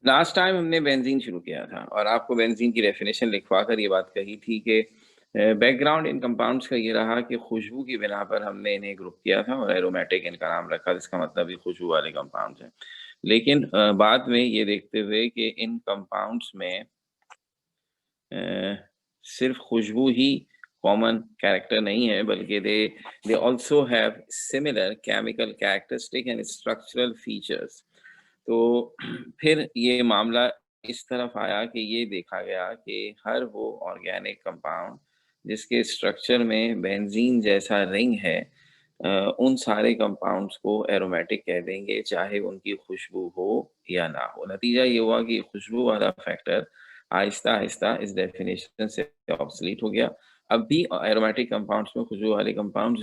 Last time हमने benzene शुरू किया था और आपको बेंजीन की डेफिनेशन लिखवा कर ये बात कही थी कि बैकग्राउंड इन कंपाउंड्स का ये रहा कि खुशबू की बिना पर हमने इन्हें ग्रुप किया था और एरोमेटिक इनका नाम रखा, जिसका मतलब ये खुशबू वाले कंपाउंड्स हैं। लेकिन बाद में ये देखते हुए कि इन कंपाउंड्स में अ, सिर्फ खुशबू ही कॉमन कैरेक्टर नहीं है, बल्कि they they also have similar chemical characteristic and structural features. तो फिर ये मामला इस तरफ आया कि ये देखा गया कि हर वो ऑर्गेनिक कंपाउंड जिसके स्ट्रक्चर में बेंजीन जैसा रिंग है, उन सारे कंपाउंड्स को एरोमेटिक कह देंगे, चाहे उनकी खुशबू हो या ना हो। नतीजा ये हुआ कि खुशबू वाला फैक्टर आहिस्ता-आहिस्ता इस डेफिनेशन से ऑब्सोलीट हो गया। अब भी एरोमेटिक कंपाउंड्स में खुशबू वाले कंपाउंड्स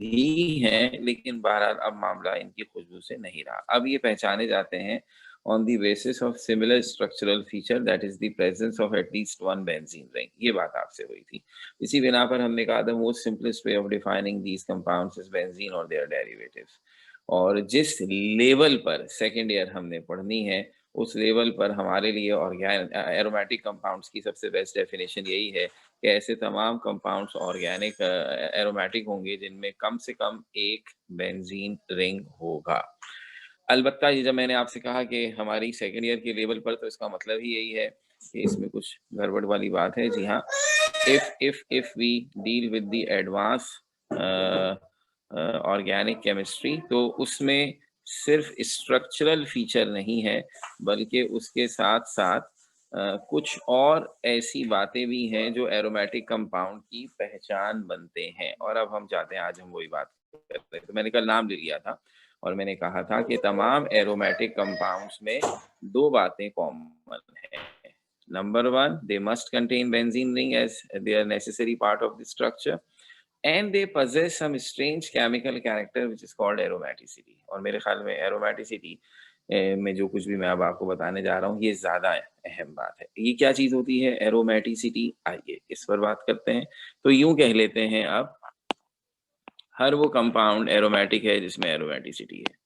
भी हैं, लेकिन बहरहाल अब मामला इनकी खुशबू से नहीं रहा। अब ये पहचाने जाते हैं on the basis of similar structural feature, that is the presence of at least one benzene ring. ये बात आपसे हुई थी। इसी बिना पर हमने कहा the most simplest way of defining these compounds is benzene और देयर डेरिवेटिव्स। और जिस लेवल पर सेकंड ईयर हमने पढ़नी है, उस लेवल पर हमारे लिए एरोमेटिक कंपाउंड्स की सबसे बेस्ट डेफिनेशन यही है कि ऐसे तमाम कंपाउंड्स ऑर्गेनिक एरोमेटिक होंगे जिनमें कम से कम एक बेंजीन रिंग होगा। अलबत्ता ये जब मैंने आपसे कहा कि हमारी सेकंड ईयर के लेवल पर, तो इसका मतलब ही यही है कि इसमें कुछ गड़बड़ वाली बात है। जी हाँ, if we deal with the advanced organic chemistry, तो उसमें सिर्फ स्ट्रक्चरल फीचर नहीं है, बल्कि उसके साथ-साथ कुछ और ऐसी बातें भी हैं जो एरोमेटिक कंपाउंड की पहचान बनते हैं। और अब हम चाहते हैं आज हम वही बात करें। तो मैंने कल नाम ले लिया था और मैंने कहा था कि तमाम एरोमेटिक कंपाउंड्स में 2 बातें कॉमन हैं। Number 1, they must contain benzene ring as their necessary part of the structure, and they possess some strange chemical character which is called aromaticity। और मेरे ख्याल में aromaticity में जो कुछ भी मैं अब आपको बताने जा रहा हूँ, ये ज़्यादा अहम बात है। ये क्या चीज़ होती है aromaticity? आइए इस पर बात करते हैं। तो यूँ कह लेते हैं अब, हर वो कंपाउंड एरोमेटिक है जिसमें एरोमेटिसिटी है।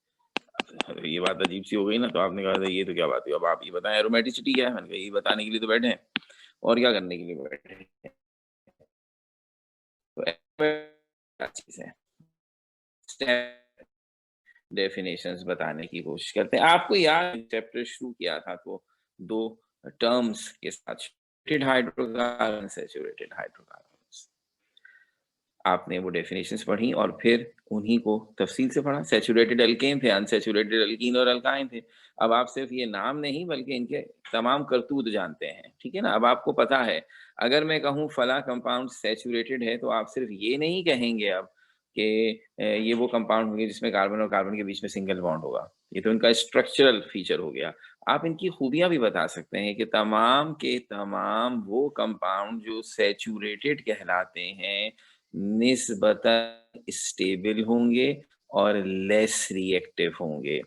अरे ये बात अजीब सी हो गई ना, तो आपने कहा था ये तो क्या बात हुई, अब आप ये बताएं एरोमेटिसिटी क्या है। मैंने कहा यही बताने के लिए तो बैठे हैं, और क्या करने के लिए बैठे हैं। तो क्या चीज है, डेफिनेशंस बताने की कोशिश करते हैं। आपको याद चैप्टर शुरू किया था तो 2 टर्म्स के साथ, सैचुरेटेड हाइड्रोकार्बन, सैचुरेटेड हाइड्रोकार्बन्स। आपने वो डेफिनेशंस पढ़ी और फिर उन्हीं को तफसील से पढ़ा। सैचुरेटेड एल्केन थे, अनसैचुरेटेड एल्कीन और अल्काइन थे। अब आप सिर्फ ये नाम नहीं बल्कि इनके तमाम करतूत जानते हैं, ठीक है ना? अब आपको पता है, अगर मैं कहूँ फला कंपाउंड सैचुरेटेड है, तो आप सिर्फ ये नहीं कहेंगे अब कि ये वो कंपाउंड होंगे जिसमें कार्बन और कार्बन के बीच में सिंगल बॉन्ड होगा। ये तो इनका स्ट्रक्चरल फीचर हो गया। आप इनकी खूबियाँ भी बता सकते हैं कि तमाम के तमाम वो कंपाउंड जो सैचुरेटेड कहलाते हैं, निस्बतन स्टेबल होंगे और लेस रिएक्टिव होंगे।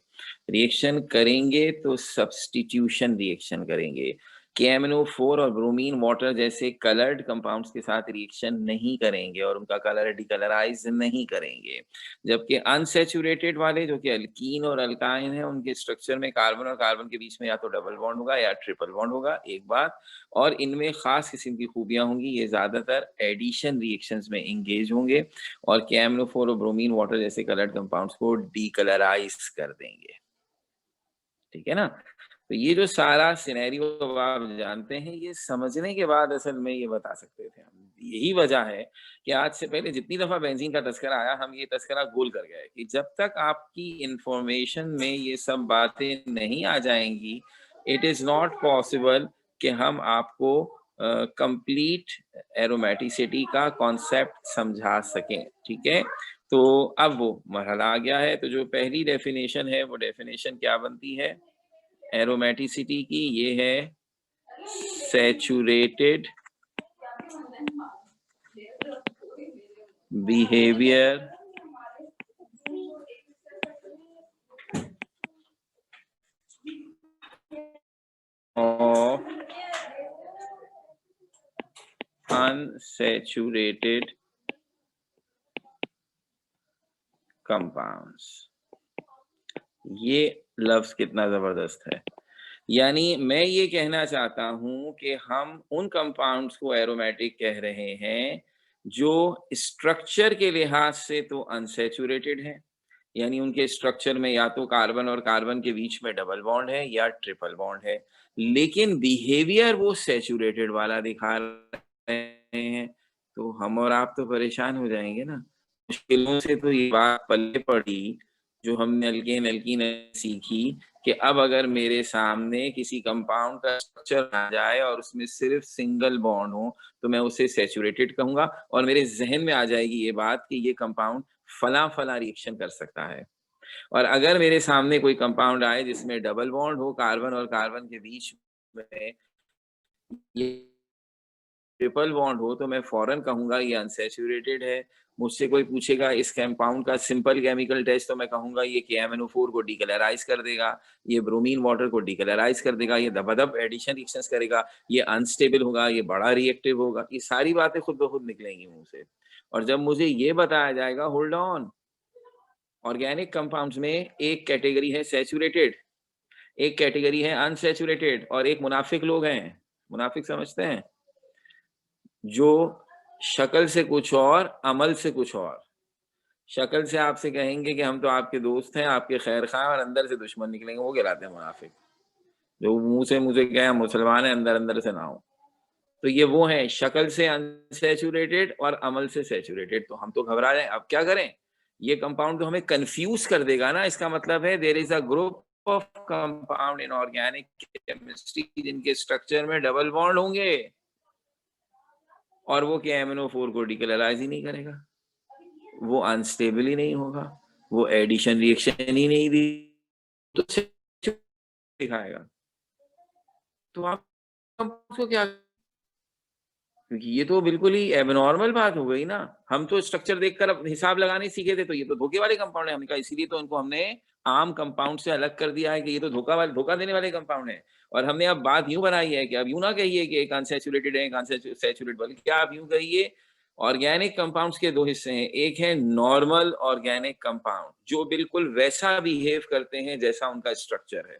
रिएक्शन करेंगे तो सब्स्टिट्यूशन रिएक्शन करेंगे। KMnO4 और ब्रोमीन वाटर जैसे कलर्ड कंपाउंड्स के साथ रिएक्शन नहीं करेंगे और उनका कलर डिकलराइज नहीं करेंगे। जबकि अनसैचुरेटेड वाले जो कि अल्कीन और अल्काइन है, उनके स्ट्रक्चर में कार्बन और कार्बन के बीच में या तो डबल बॉन्ड होगा या ट्रिपल बॉन्ड होगा, एक बात। और इनमें खास किस्म की खूबियां होंगी, ये ज्यादातर एडिशन रिएक्शंस में इंगेज होंगे और KMnO4 और ब्रोमीन वाटर जैसे कलर्ड कंपाउंड्स को डीकलराइज कर देंगे। ठीक है ना? तो ये जो सारा सिनेरियो अब आप जानते हैं, ये समझने के बाद असल में ये बता सकते थे हम। यही वजह है कि आज से पहले जितनी दफ़ा बेंज़ीन का तज़किरा आया, हम ये तज़किरा गोल कर गए कि जब तक आपकी इन्फॉर्मेशन में ये सब बातें नहीं आ जाएँगी, इट इज़ नॉट पॉसिबल कि हम आपको कंप्लीट एरोमेटिसिटी का कॉन्सेप्ट समझा सकें, ठीक है? तो अब वो मरहला आ गया है, तो जो पहली डेफ़िनेशन है, वो डेफ़िनेशन क्या बनती है एरोमेटिसिटी की? ये है saturated behaviour of unsaturated compounds। ये लफ्ज कितना जबरदस्त है। यानी मैं ये कहना चाहता हूँ कि हम उन कंपाउंड्स को एरोमेटिक कह रहे हैं, जो स्ट्रक्चर के लिहाज से तो अनसैचुरेटेड हैं, यानी उनके स्ट्रक्चर में या तो कार्बन और कार्बन के बीच में डबल बॉन्ड है या ट्रिपल बॉन्ड है, लेकिन बिहेवियर वो सैचुरेटेड वाला दिखा रहे हैं, तो हम और आप तो परेशान हो जाएँगे ना। मुश्किलों से तो ये बात पल्ले पड़ी, जो हमने एल्केन-एल्कीन सीखी कि अब अगर मेरे सामने किसी कंपाउंड का स्ट्रक्चर आ जाए और उसमें सिर्फ़ सिंगल बॉन्ड हो, तो मैं उसे सैचुरेटेड कहूँगा और मेरे ज़हन में आ जाएगी ये बात कि ये कंपाउंड फलाँ-फलाँ रिएक्शन कर सकता है। और अगर मेरे सामने कोई कंपाउंड आए जिसमें डबल बॉन्ड हो कार्बन और कार्बन के बीच में, ये ट्रिपल बॉन्ड हो, तो मैं फ़ौरन कहूँगा ये अनसैचुरेटेड है। मुझसे कोई पूछेगा इस कंपाउंड का सिंपल केमिकल टेस्ट, तो मैं कहूँगा ये KMnO4 को डिकलराइज़ कर देगा, ये ब्रोमीन वाटर को डिकलराइज़ कर देगा, ये दबा-दब एडिशन रिएक्शंस करेगा, ये अनस्टेबल होगा, ये बड़ा रिएक्टिव होगा। ये सारी बातें खुद ब खुद निकलेंगी मुँह से। और जब मुझे ये बताया जाएगा होल्ड ऑन, ऑर्गेनिक कंपाउंड्स में एक कैटेगरी है सैचुरेटेड, एक कैटेगरी है अनसैचुरेटेड और एक मुनाफिक लोग हैं। मुनाफिक समझते हैं? जो शक्ल से कुछ और, अमल से कुछ और। शक्ल से आपसे कहेंगे कि हम तो आपके दोस्त हैं, आपके खैर-ख़्वाह और अंदर से दुश्मन निकलेंगे, वो कहलाते हैं मुनाफ़िक। जो मुँह से मुझे कहें हम मुसलमान हैं, अंदर-अंदर से ना हों। तो ये वो हैं, शक्ल से अनसैचुरेटेड और अमल से सैचुरेटेड, तो हम तो घबरा जाएँ, अब क्या करें? ये कंपाउंड तो हमें कन्फ्यूज़ कर देगा ना, इसका मतलब है there is a group of compound in organic chemistry जिनके स्ट्रक्चर में डबल बॉन्ड होंगे और वो KMnO4 को डिकलराइज़ ही नहीं करेगा। वो अनस्टेबल ही नहीं होगा, वो एडिशन रिएक्शन ही नहीं दी तो दिखाएगा। तो आप उसको क्या, क्योंकि ये तो बिल्कुल ही एबनॉर्मल बात हो गई ना। हम तो स्ट्रक्चर देखकर अब हिसाब लगाने सीखे थे, तो ये तो धोखे वाले कंपाउंड है। हमने कहा इसीलिए तो इनको हमने आम कंपाउंड से अलग कर दिया है कि ये तो धोखा देने वाले कंपाउंड हैं। और हमने अब बात यूँ बनाई है कि अब यूँ ना कहिए कि एक अनसैचुरेटेड है, एक सैचुरेटेड, बल्कि आप यूँ कहिए ऑर्गेनिक कंपाउंड्स के 2 हिस्से हैं। एक है नॉर्मल ऑर्गेनिक कंपाउंड, जो बिल्कुल वैसा बिहेव करते हैं जैसा उनका स्ट्रक्चर है।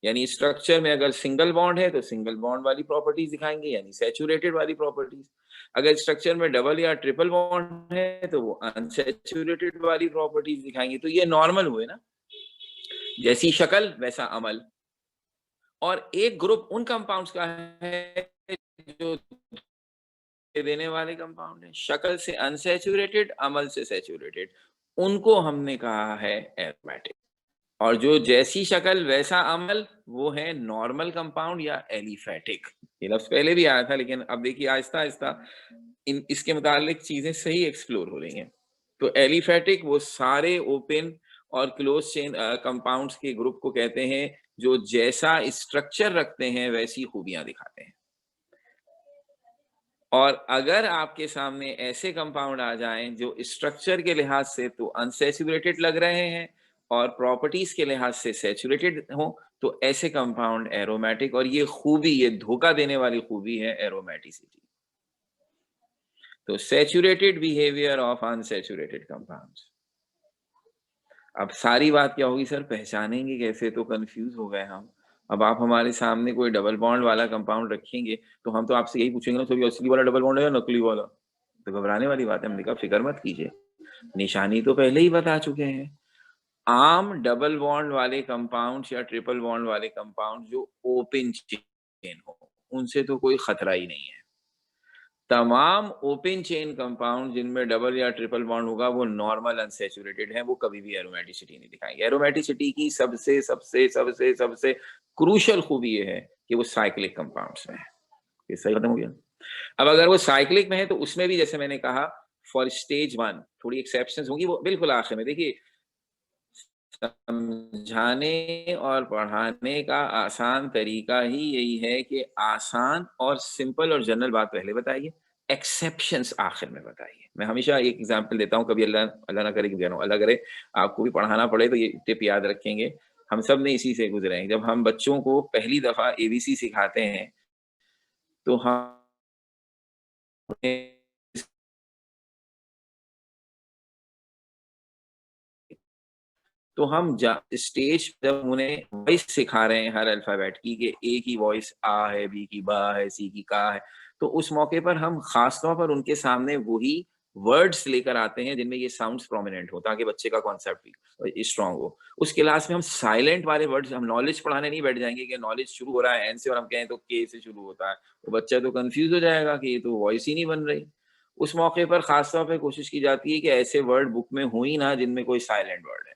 यानी स्ट्रक्चर में अगर सिंगल बॉन्ड है तो सिंगल बॉन्ड वाली प्रॉपर्टीज दिखाएंगे, यानी सैचुरेटेड वाली प्रॉपर्टीज। अगर स्ट्रक्चर में डबल या ट्रिपल बॉन्ड है तो वो अनसैचुरेटेड वाली प्रॉपर्टीज दिखाएंगे। तो ये नॉर्मल हुए ना, जैसी शक्ल वैसा अमल। और एक ग्रुप उन कंपाउंड्स का है जो देने वाले कंपाउंड है, शक्ल से अनसैचुरेटेड, अमल से सैचुरेटेड, उनको हमने कहा है एरोमेटिक। और जो जैसी शक्ल वैसा अमल, वो है नॉर्मल कंपाउंड या एलिफैटिक। ये लफ्ज़ पहले भी आया था, लेकिन अब देखिए आहिस्ता-आहिस्ता इन इसके मुतालिक चीज़ें सही एक्सप्लोर हो रही हैं। तो एलिफैटिक वो सारे ओपन और क्लोज़ चेन कंपाउंड्स के ग्रुप को कहते हैं, जो जैसा स्ट्रक्चर रखते हैं, वैसी खूबियाँ दिखाते हैं। और अगर आपके सामने ऐसे कंपाउंड आ जाएँ जो स्ट्रक्चर के लिहाज से तो अनसैचुरेटेड लग रहे हैं और प्रॉपर्टीज़ के लिहाज से सैचुरेटेड हों, तो ऐसे कंपाउंड एरोमेटिक, और ये खूबी, ये धोखा देने वाली खूबी है एरोमेटिसिटी। तो saturated behaviour of unsaturated compounds. अब सारी बात क्या होगी सर, पहचानेंगे कैसे? तो कन्फ्यूज़ हो गए हम। अब आप हमारे सामने कोई डबल बॉन्ड वाला कंपाउंड रखेंगे, तो हम तो आपसे यही पूछेंगे ना, सर ये असली वाला डबल बॉन्ड है या नकली वाला? तो घबराने वाली बात है। हमने कहा फ़िक्र मत कीजिए, निशानी तो पहले ही बता चुके हैं। आम डबल बॉन्ड वाले कंपाउंड्स या ट्रिपल बॉन्ड वाले कंपाउंड जो ओपन चेन हो, उनसे तो कोई खतरा ही नहीं है। तमाम ओपन चेन कंपाउंड जिनमें डबल या ट्रिपल बॉन्ड होगा, वो नॉर्मल अनसैचुरेटेड हैं, वो कभी भी एरोमेटिसिटी नहीं दिखाएँगे। एरोमेटिसिटी की सबसे सबसे सबसे सबसे क्रूशियल खूबी ये है कि वो साइक्लिक कंपाउंड्स में है। ये सही खत्म हो गया। अब अगर वो साइक्लिक में है, तो उसमें भी जैसे मैंने कहा, फॉर स्टेज 1 थोड़ी एक्सेप्शंस होंगी, वो बिल्कुल आखिर में। देखिए, समझाने और पढ़ाने का आसान तरीका ही यही है कि आसान और सिंपल और जनरल बात पहले बताइए, एक्सेप्शंस आखिर में बताइए। मैं हमेशा एक एग्जांपल देता हूँ, कभी अल्लाह अल्लाह ना करे कि अल्लाह करे आपको भी पढ़ाना पड़े, तो ये टिप याद रखेंगे। हम सब ने इसी से गुजरे हैं। जब हम बच्चों को पहली दफा एबीसी सिखाते हैं, तो हमें इसका, तो हम स्टेज जब उन्हें वॉइस सिखा रहे हैं हर अल्फाबेट की कि ए की वॉइस आ है, बी की बा है, सी की का है, तो उस मौके पर हम खास तौर पर उनके सामने वही वर्ड्स लेकर आते हैं जिनमें ये साउंड्स प्रोमिनेंट हो, ताकि बच्चे का कॉन्सेप्ट भी स्ट्रांग हो। उस क्लास में हम साइलेंट वाले वर्ड्स, हम नॉलेज पढ़ाने नहीं बैठ जाएंगे कि नॉलेज शुरू हो रहा है एन से और हम कहें तो के से शुरू होता है, तो बच्चा तो कंफ्यूज हो जाएगा कि ये तो वॉइस ही नहीं बन रही। उस मौके पर खास तौर पे कोशिश की जाती है कि ऐसे वर्ड बुक में हो ही ना जिनमें कोई साइलेंट वर्ड है।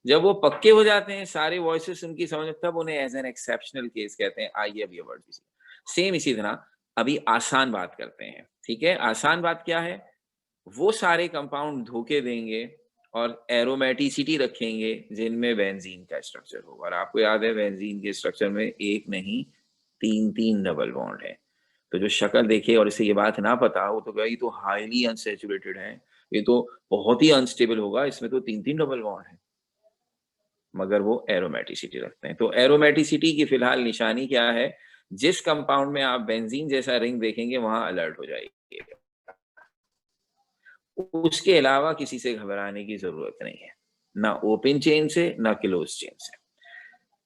जब वो पक्के हो जाते हैं, सारे वॉइसेस उनकी समझ में, तब उन्हें एज़ एन एक्सेप्शनल केस कहते हैं, आइए अब ये वर्ड भी सीखें। सेम इसी तरह अभी आसान बात करते हैं, ठीक है? आसान बात क्या है? वो सारे कंपाउंड धोखे देंगे और एरोमेटिसिटी रखेंगे जिनमें बेंजीन का स्ट्रक्चर हो, और आपको याद है बेंजीन के स्ट्रक्चर में एक नहीं 3-3 डबल बॉन्ड है। तो जो शक्ल देखे और इसे ये बात ना पता हो तो ये तो हाईली अनसैचुरेटेड है, ये तो बहुत ही अनस्टेबल होगा, इसमें तो 3-3 डबल बॉन्ड है। मगर वो एरोमेटिसिटी रखते हैं। तो एरोमेटिसिटी की फिलहाल निशानी क्या है? जिस कंपाउंड में आप बेंजीन जैसा रिंग देखेंगे वहां अलर्ट हो जाइए। उसके अलावा किसी से घबराने की जरूरत नहीं है, ना ओपन चेन से ना क्लोज चेन से।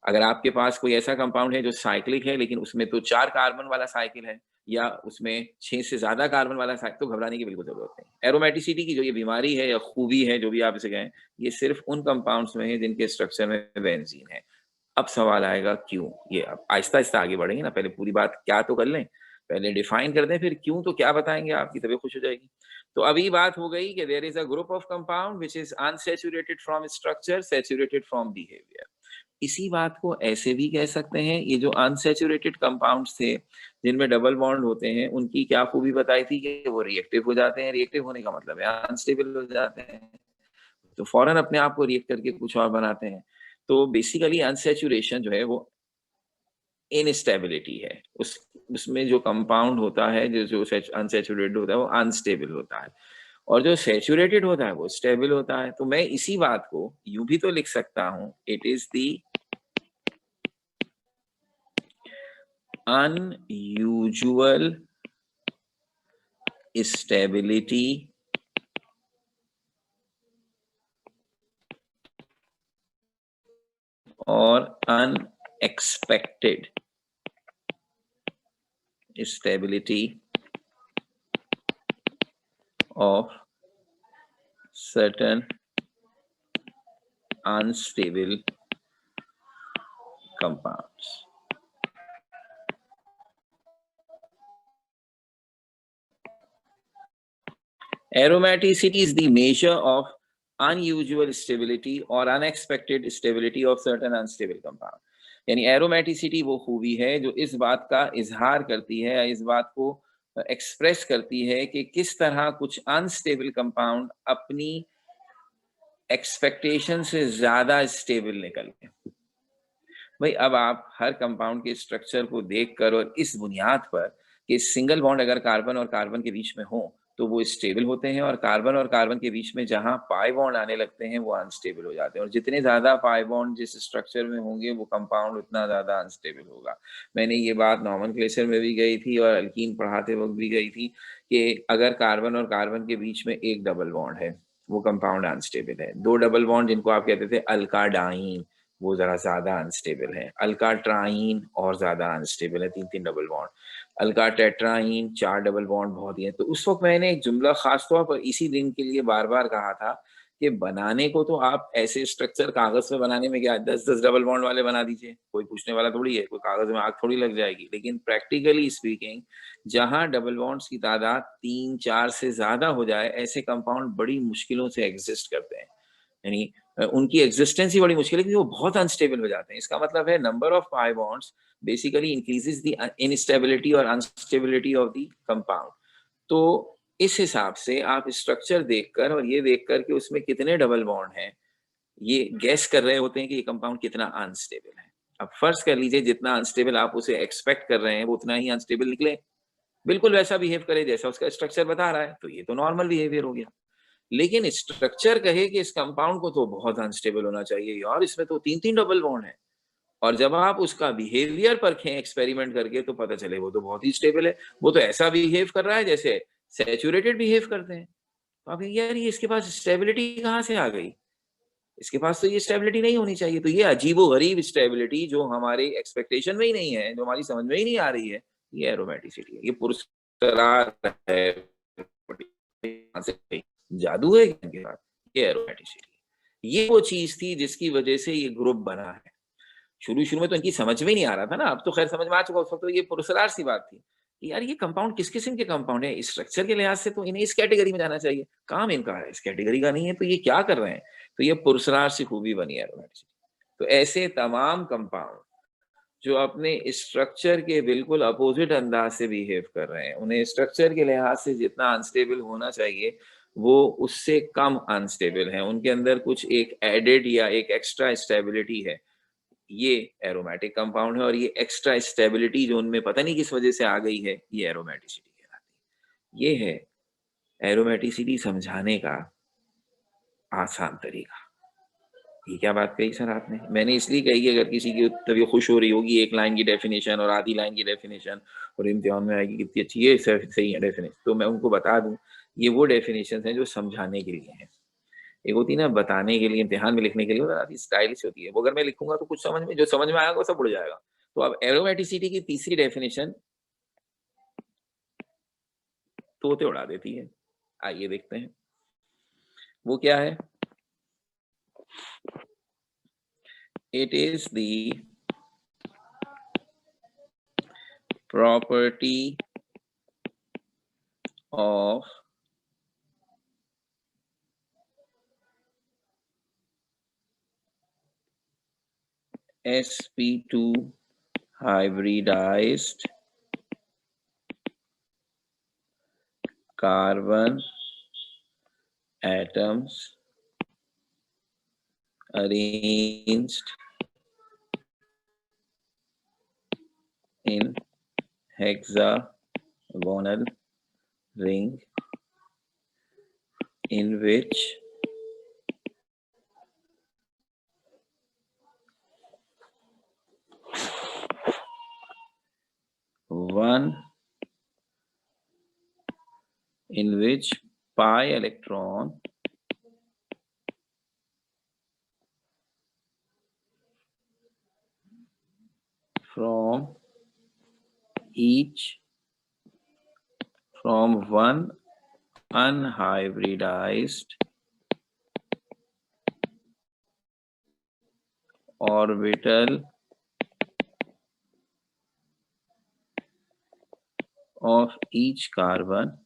अगर आपके पास कोई ऐसा कंपाउंड है जो साइक्लिक है लेकिन उसमें तो 4 कार्बन वाला साइकिल है, या उसमें 6 से ज्यादा कार्बन वाला साइकिल, तो घबराने की बिल्कुल जरूरत नहीं। एरोमेटिसिटी की जो ये बीमारी है या खूबी है, जो भी आप इसे कहें, ये सिर्फ उन कंपाउंड्स में है जिनके स्ट्रक्चर में बेंजीन है। अब सवाल आएगा क्यों? ये अब आहिस्ता-आहिस्ता आगे बढ़ेंगे ना, पहले पूरी बात क्या तो कर लें, पहले डिफाइन कर दें, फिर क्यों तो क्या बताएँगे, आपकी तबीयत खुश हो जाएगी। तो अभी बात हो गई कि there is a group of compound which is unsaturated from structure, saturated from behaviour. इसी बात को ऐसे भी कह सकते हैं, ये जो अनसैचुरेटेड कंपाउंड्स थे, जिनमें डबल बॉन्ड होते हैं, उनकी क्या खूबी बताई थी कि वो रिएक्टिव हो जाते हैं। रिएक्टिव होने का मतलब है अनस्टेबल हो जाते हैं। तो फौरन अपने आप को रिएक्ट करके कुछ और बनाते हैं। तो बेसिकली अनसैचुरेशन जो है वो इनस्टेबिलिटी है। उसमें जो कंपाउंड होता है, जो अनसैचुरेटेड होता है, वो अनस्टेबल होता है, और जो सैचुरेटेड होता है वो स्टेबल होता है। तो मैं इसी बात को यूं भी तो लिख सकता हूं, it is the unusual stability or unexpected stability of certain unstable compounds. Aromaticity is the measure of unusual stability or unexpected stability of certain unstable compound. यानी एरोमेटिसिटी वो खूबी है जो इस बात का इजहार करती है, इस बात को एक्सप्रेस करती है कि किस तरह कुछ अनस्टेबल कंपाउंड अपनी एक्सपेक्टेशन से ज्यादा स्टेबल निकल गए। भाई अब आप हर कंपाउंड के स्ट्रक्चर को देखकर और इस बुनियाद पर कि सिंगल बॉन्ड अगर कार्बन और कार्बन के बीच में हो तो वो स्टेबल होते हैं, और कार्बन के बीच में जहां पाई बॉन्ड आने लगते हैं वो अनस्टेबल हो जाते हैं, और जितने ज्यादा पाई बॉन्ड जिस स्ट्रक्चर में होंगे वो कंपाउंड उतना ज्यादा अनस्टेबल होगा। मैंने ये बात नॉमेनक्लेचर में भी गई थी और अल्कीन पढ़ाते वक्त भी गई थी कि अगर कार्बन और कार्बन के बीच में एक डबल बॉन्ड है वो कंपाउंड अनस्टेबल है। दो डबल बॉन्ड जिनको आप कहते थे अल्काडाइन, वो जरा ज्यादा अनस्टेबल है। अल्काट्राइन और ज्यादा अनस्टेबल है, 3-3 डबल बॉन्ड। अल्काटेट्राइन 4 डबल बॉन्ड बहुत ही है। तो उस वक्त मैंने एक जुमला खास तौर पर इसी दिन के लिए बार बार कहा था कि बनाने को तो आप ऐसे स्ट्रक्चर कागज में बनाने में क्या 10-10 डबल बॉन्ड वाले बना दीजिए, कोई पूछने वाला थोड़ी है, कोई कागज में आग थोड़ी लग जाएगी। लेकिन प्रैक्टिकली स्पीकिंग जहां डबल बॉन्ड्स की तादाद 3-4 से ज्यादा हो जाए, ऐसे कंपाउंड बड़ी मुश्किलों से एग्जिस्ट करते हैं। यानी उनकी एग्जिस्टेंस ही बड़ी मुश्किल है क्योंकि वो बहुत अनस्टेबल हो जाते हैं। इसका मतलब है number of pi bonds basically increases the instability और अनस्टेबिलिटी ऑफ द कंपाउंड। तो इस हिसाब से आप स्ट्रक्चर देखकर और ये देखकर कि उसमें कितने डबल बॉन्ड हैं, ये गैस कर रहे होते हैं कि ये कंपाउंड कितना अनस्टेबल है। अब फर्ज कर लीजिए जितना अनस्टेबल आप उसे एक्सपेक्ट कर रहे हैं वो उतना ही अनस्टेबल निकले, बिल्कुल वैसा बिहेव करे जैसा उसका स्ट्रक्चर बता रहा है, तो ये तो नॉर्मल बिहेवियर हो गया। लेकिन स्ट्रक्चर कहे कि इस कंपाउंड को तो बहुत अनस्टेबल होना चाहिए यार, इसमें तो 3-3 डबल बॉन्ड है, और जब आप उसका बिहेवियर परखें एक्सपेरिमेंट करके तो पता चले वो तो बहुत ही स्टेबल है, वो तो ऐसा बिहेव कर रहा है जैसे सैचुरेटेड बिहेव करते हैं। तो आप कहेंगे यार ये इसके पास स्टेबिलिटी कहाँ से आ गई? इसके पास तो ये स्टेबिलिटी नहीं होनी चाहिए। तो ये अजीबो-गरीब स्टेबिलिटी जो हमारे एक्सपेक्टेशन में ही नहीं है, जो हमारी समझ में ही नहीं आ रही है, ये एरोमेटिसिटी है। ये पुरस्कार है, जादू है इनके साथ, ये एरोमेटिसिटी है। ये वो चीज़ थी जिसकी वजह से ये ग्रुप बना है। शुरू-शुरू में तो इनकी समझ में ही नहीं आ रहा था ना, अब तो खैर समझ में आ चुका, उस वक़्त तो ये पुरस्कार सी बात थी, कि यार ये कंपाउंड किस किस्म के कंपाउंड है? स्ट्रक्चर के लिहाज से तो इन्हें इस कैटेगरी में जाना चाहिए, काम इनका है, इस कैटेगरी का नहीं है, तो ये क्या कर रहे हैं? तो ये पुरस्कार से खूबी बनी है एरोमेटिसिटी। तो ऐसे तमाम कंपाउंड जो अपने स्ट्रक्चर के बिल्कुल अपोज़िट अंदाज़ से बिहेव कर रहे हैं, उन्हें स्ट्रक्चर के लिहाज से जितना अनस्टेबल होना चाहिए, वो उससे कम अनस्टेबल हैं। उनके अंदर कुछ एक एडेड या एक एक्स्ट्रा स्टेबिलिटी है। ये एरोमेटिक कंपाउंड है और ये एक्स्ट्रा स्टेबिलिटी जो उनमें पता नहीं किस वजह से आ गई है, ये एरोमेटिसिटी कहलाती है। ये है एरोमेटिसिटी समझाने का आसान तरीका। ये क्या बात कही सर आपने? मैंने इसलिए कही कि अगर किसी की तबीयत खुश हो रही होगी, 1 लाइन की डेफिनिशन और आधी लाइन की डेफिनिशन और इम्तिहान में आएगी कितनी अच्छी ये सही है डेफिनिशन, तो मैं उनको बता दूँ, ये वो डेफिनिशंस हैं जो समझाने के लिए हैं। एक होती है ना बताने के लिए, इम्तिहान में लिखने के लिए, वो ज़रा-सी स्टाइलिश होती है। वो अगर मैं लिखूँगा तो कुछ समझ में जो समझ में आएगा वो सब उड़ जाएगा। तो अब एरोमेटिसिटी की तीसरी डेफिनिशन तोते उड़ा देती है। आइए देखते हैं, वो क्या है? It is the property of sp2 hybridized carbon atoms arranged in hexagonal ring in which one in which pi electron from one unhybridized orbital of each carbon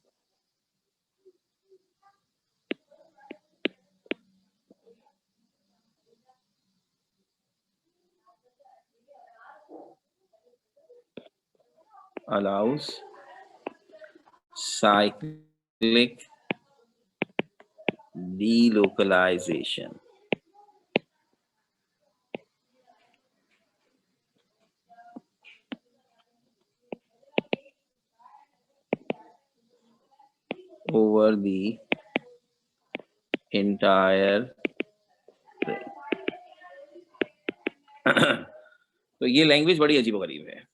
allows cyclic delocalization over the entire तो ये language बड़ी अजीबो-गरीब है।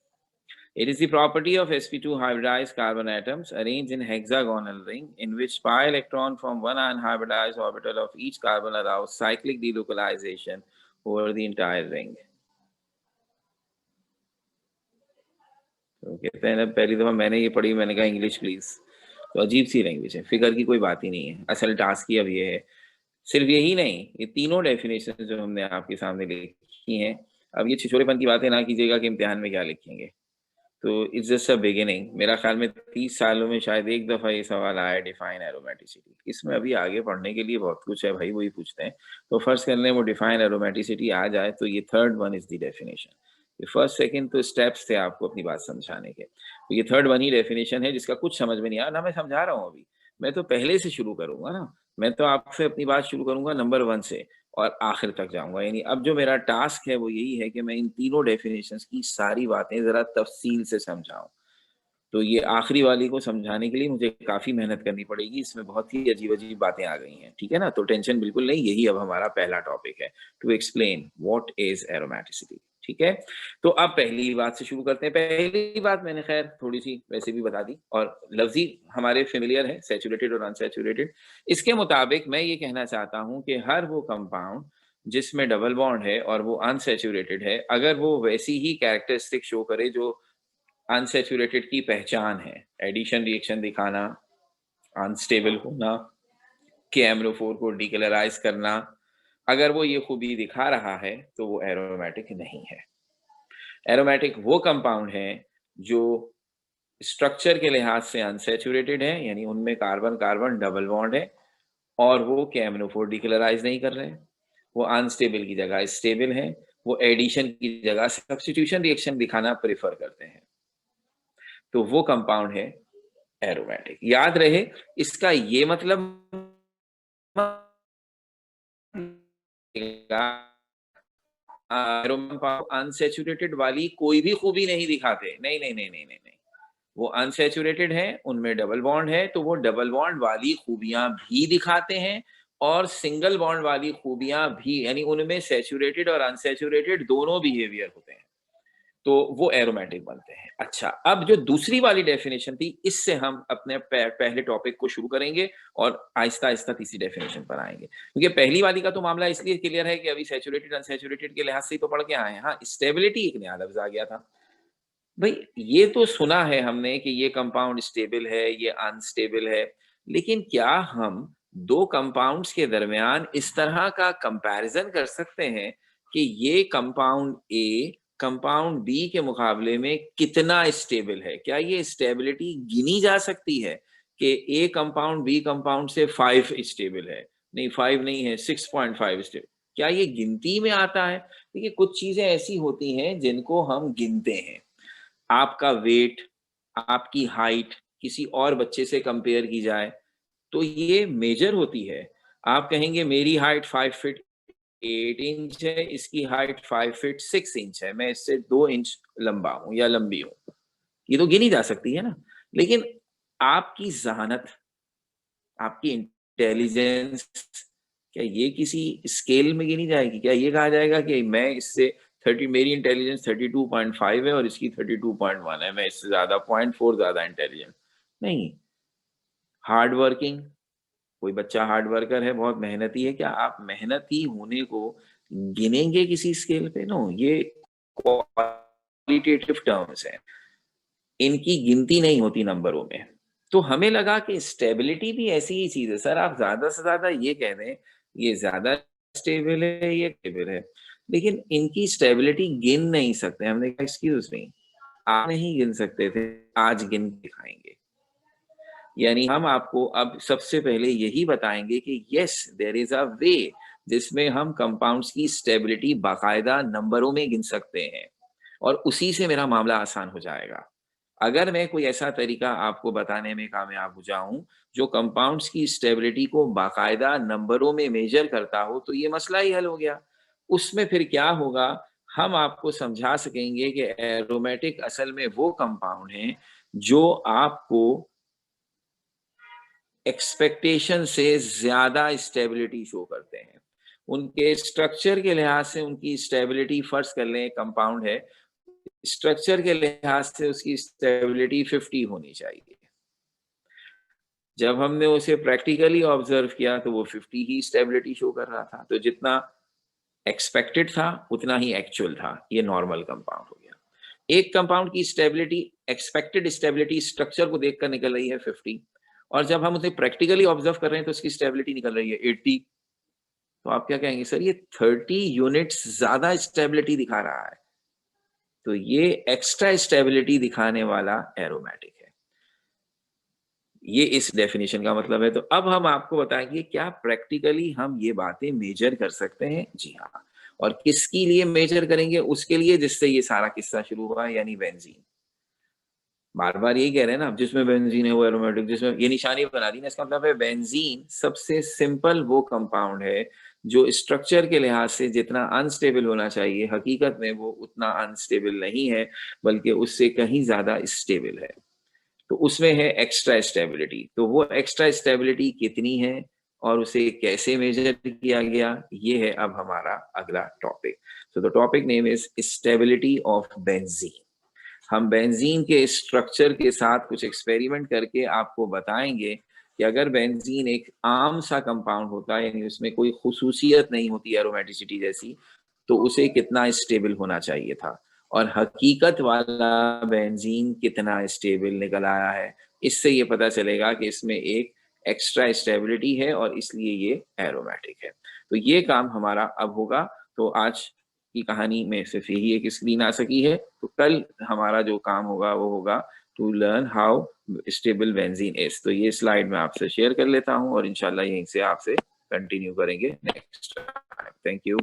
It is the property of sp2 hybridized carbon atoms arranged in hexagonal ring in which pi electron from one unhybridized orbital of each carbon allows cyclic delocalization over the entire ring. तो कहते हैं ना पहली दफा मैंने ये पढ़ी, मैंने कहा इंग्लिश प्लीज। तो अजीब सी लैंग्वेज है, फिक्र की कोई बात ही नहीं है। असल टास्क ही अब ये है। सिर्फ यही नहीं, ये तीनों डेफिनेशन जो हमने आपके सामने लिखी हैं, अब ये छिछोरेपन की बातें ना कीजिएगा कि इम्तिहान में क्या लिखेंगे। तो इट्स जस्ट अ बिगिनिंग। मेरा ख्याल में 30 सालों में शायद एक दफ़ा ये सवाल आया, डिफाइन एरोमेटिसिटी। इसमें अभी आगे पढ़ने के लिए बहुत कुछ है भाई, वही पूछते हैं। तो फर्स्ट कर लें वो डिफाइन एरोमेटिसिटी आ जाए तो ये third one is the definition. ये फर्स्ट सेकंड तो स्टेप्स थे आपको अपनी बात समझाने के। तो ये थर्ड वन ही डेफिनिशन है जिसका कुछ समझ में नहीं आया ना, मैं समझा रहा हूँ अभी। मैं तो पहले से शुरू करूँगा ना, मैं तो आपसे अपनी बात शुरू करूँगा नंबर 1 से और आखिर तक जाऊँगा। यानी अब जो मेरा टास्क है वो यही है कि मैं इन तीनों डेफिनेशंस की सारी बातें ज़रा तफ़सील से समझाऊँ। तो ये आखिरी वाली को समझाने के लिए मुझे काफ़ी मेहनत करनी पड़ेगी, इसमें बहुत ही अजीब-अजीब बातें आ गई हैं, ठीक है ना? तो टेंशन बिल्कुल नहीं, यही अब हमारा पहला टॉपिक है, to explain what is aromaticity, ठीक है? तो अब पहली बात से शुरू करते हैं। पहली बात मैंने ख़ैर थोड़ी-सी वैसे भी बता दी और लफ्ज़ी हमारे फ़ैमिलियर है, सैचुरेटेड और अनसैचुरेटेड। इसके मुताबिक मैं ये कहना चाहता हूँ कि हर वो कंपाउंड जिसमें डबल बॉन्ड है और वो अनसैचुरेटेड है, अगर वो वैसी ही कैरेक्टरिस्टिक शो करे जो अनसैचुरेटेड की पहचान है, एडिशन रिएक्शन दिखाना, अनस्टेबल होना, KMnO4 को डीकलराइज करना, अगर वो ये खूबी दिखा रहा है तो वो एरोमेटिक नहीं है। एरोमेटिक वो कंपाउंड है जो स्ट्रक्चर के लिहाज से अनसैचुरेटेड है, यानी उनमें कार्बन कार्बन डबल बॉन्ड है और वो KMnO4 डीकलराइज नहीं कर रहे हैं, वो अनस्टेबल की जगह स्टेबल है, वो एडिशन की जगह सब्स्टिट्यूशन रिएक्शन दिखाना प्रेफर करते हैं, तो वो कंपाउंड है एरोमेटिक। याद रहे, इसका ये मतलब अनसैचुरेटेड वाली कोई भी खूबी नहीं दिखाते, नहीं नहीं नहीं नहीं नहीं नहीं, वो अनसैचुरेटेड है, उनमें डबल बॉन्ड है, तो वो डबल बॉन्ड वाली खूबियां भी दिखाते हैं और सिंगल बॉन्ड वाली खूबियां भी, यानी उनमें सैचुरेटेड और अनसैचुरेटेड दोनों बिहेवियर होते हैं, तो वो एरोमेटिक बनते हैं। अच्छा, अब जो दूसरी वाली डेफिनेशन थी, इससे हम अपने पहले टॉपिक को शुरू करेंगे और आहिस्ता आहिस्ता तीसरी डेफिनेशन पर आएंगे, क्योंकि पहली वाली का तो मामला इसलिए क्लियर है कि अभी सैचुरेटेड अनसैचुरेटेड के लिहाज से ही तो पढ़ के आए हैं। हाँ, स्टेबिलिटी एक नया लफ्ज आ गया था भाई, ये तो सुना है हमने कि ये कंपाउंड स्टेबल है, ये अनस्टेबल है, लेकिन क्या हम दो कंपाउंड्स के दरमियान इस तरह का कंपैरिजन कर सकते हैं कि ये कंपाउंड ए कंपाउंड बी के मुकाबले में कितना स्टेबल है? क्या ये स्टेबिलिटी गिनी जा सकती है कि ए कंपाउंड बी कंपाउंड से 5 स्टेबल है? नहीं, 5 नहीं है, 6.5 स्टेबल। क्या ये गिनती में आता है? देखिए, कुछ चीजें ऐसी होती हैं जिनको हम गिनते हैं। आपका वेट, आपकी हाइट किसी और बच्चे से कंपेयर की जाए तो ये मेजर होती है। आप कहेंगे मेरी हाइट 5 फीट 8 इंच है, इसकी हाइट 5 फीट 6 इंच है, मैं इससे 2 इंच लंबा हूं या लंबी हूं, ये तो गिनी जा सकती है ना। लेकिन आपकी जहानत, आपकी इंटेलिजेंस, क्या ये किसी स्केल में गिनी जाएगी? क्या ये कहा जाएगा कि मैं इससे 30, मेरी इंटेलिजेंस 32.5 है और इसकी 32.1 है, मैं इससे ज्यादा 0.4 ज्यादा इंटेलिजेंट नहीं। हार्ड वर्किंग, कोई बच्चा हार्ड वर्कर है, बहुत मेहनती है, क्या आप मेहनती होने को गिनेंगे किसी स्केल पे? नो, ये क्वालिटेटिव टर्म्स है, इनकी गिनती नहीं होती नंबरों में। तो हमें लगा कि स्टेबिलिटी भी ऐसी ही चीज है। सर, आप ज्यादा से ज्यादा ये कह दें ये ज्यादा स्टेबल है, ये स्टेबल है, लेकिन इनकी स्टेबिलिटी गिन नहीं सकते। हमने कहा एक्सक्यूज मी, आप नहीं गिन सकते थे, आज गिन के दिखाएंगे। यानी हम आपको अब सबसे पहले यही बताएंगे कि यस, देयर इज अ वे जिसमें हम कंपाउंड्स की स्टेबिलिटी बाकायदा नंबरों में गिन सकते हैं, और उसी से मेरा मामला आसान हो जाएगा। अगर मैं कोई ऐसा तरीका आपको बताने में कामयाब हो जाऊं जो कंपाउंड्स की स्टेबिलिटी को बाकायदा नंबरों में मेजर करता हो, तो ये मसला ही हल हो गया। उसमें फिर क्या होगा, हम आपको समझा सकेंगे कि एरोमेटिक असल में वो कंपाउंड हैं जो आपको एक्सपेक्टेशन से ज्यादा स्टेबिलिटी शो करते हैं। उनके स्ट्रक्चर के लिहाज से उनकी स्टेबिलिटी, फर्ज कर लें कंपाउंड है, स्ट्रक्चर के लिहाज से उसकी स्टेबिलिटी 50 होनी चाहिए। जब हमने उसे प्रैक्टिकली ऑब्जर्व किया तो वो 50 ही स्टेबिलिटी शो कर रहा था, तो जितना एक्सपेक्टेड था उतना ही एक्चुअल था। ये नॉर्मल कंपाउंड हो गया। एक कंपाउंड की स्टेबिलिटी, एक्सपेक्टेड स्टेबिलिटी स्ट्रक्चर को देखकर निकल रही है 50, और जब हम उसे प्रैक्टिकली ऑब्जर्व कर रहे हैं तो उसकी स्टेबिलिटी निकल रही है 80। तो आप क्या कहेंगे, सर ये 30 यूनिट्स ज्यादा स्टेबिलिटी दिखा रहा है। तो ये एक्स्ट्रा स्टेबिलिटी दिखाने वाला एरोमेटिक है। ये इस डेफिनेशन का मतलब है। तो अब हम आपको बताएंगे क्या प्रैक्टिकली हम ये बातें मेजर कर सकते हैं। जी हाँ, और किसके लिए मेजर करेंगे? उसके लिए जिससे ये सारा किस्सा शुरू हुआ, यानी बेंजीन। बार बार यही कह रहे हैं ना, जिसमें बेंजीन है वो एरोमेटिक, जिसमें ये निशानी बना दी ना, इसका मतलब है बेंजीन सबसे सिंपल वो कंपाउंड है जो स्ट्रक्चर के लिहाज से जितना अनस्टेबल होना चाहिए, हकीकत में वो उतना अनस्टेबल नहीं है, बल्कि उससे कहीं ज्यादा स्टेबल है। तो उसमें है एक्स्ट्रा स्टेबिलिटी। तो वो एक्स्ट्रा स्टेबिलिटी कितनी है और उसे कैसे मेजर किया गया, ये है अब हमारा अगला topic. So the topic name is stability of benzene. हम बेंजीन के स्ट्रक्चर के साथ कुछ एक्सपेरिमेंट करके आपको बताएंगे कि अगर बेंजीन एक आम सा कंपाउंड होता है, यानी उसमें कोई खुसूसियत नहीं होती एरोमेटिसिटी जैसी, तो उसे कितना स्टेबल होना चाहिए था, और हकीकत वाला बेंजीन कितना स्टेबल निकल आया है। इससे ये पता चलेगा कि इसमें एक एक्स्ट्रा स्टेबिलिटी है और इसलिए ये एरोमेटिक है। तो ये काम हमारा अब होगा। तो आज की कहानी में सिर्फ यही एक स्क्रीन आ सकी है, तो कल हमारा जो काम होगा वो होगा to learn how stable benzene is. तो ये स्लाइड मैं आपसे शेयर कर लेता हूँ और इंशाल्लाह यहीं से आपसे कंटिन्यू करेंगे नेक्स्ट टाइम। Thank you.